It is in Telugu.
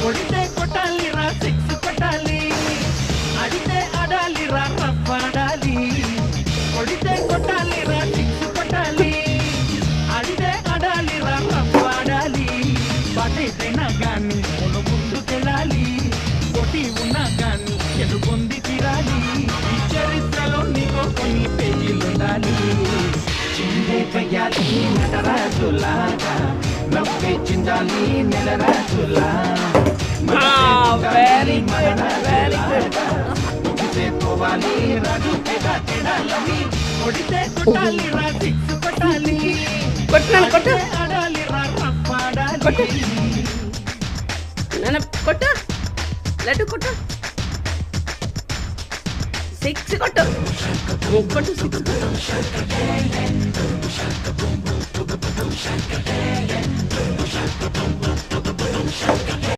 కొడితే కొట్టాలిరా సిక్స్ కొట్టాలి అడితే ఆడాలిరా రఫ్ ఆడాలి కొడితే కొట్టాలిరా సిక్స్ కొట్టాలి అడితే ఆడాలిరా రఫ్ ఆడాలి బాటైతేనా గాని మనం ముందుకెళ్ళాలి పోటీ ఉన్నా గాని ఎదుర్కొంది తీరాలి ఈ చరిత్రలో నీకు కొన్ని పేజీలుండాలి చిందే కయ్యాలి నటరాజులాగా నవ్వే చిందాలి నెలరాజులా వెరీ గుడ్ వెరీ గుడ్ పోవాలి రాజు తెడాలని కొడితే కొట్టాలి రా సిక్స్ కొట్టాలి కొట్టు కొట్టు ఆడాలి రా రఫ్ ఆడాలి కొట్టు నాన్న కొట్టు లడ్డు కొట్టు సిక్స్ కొట్టు కొట్టు సిక్స్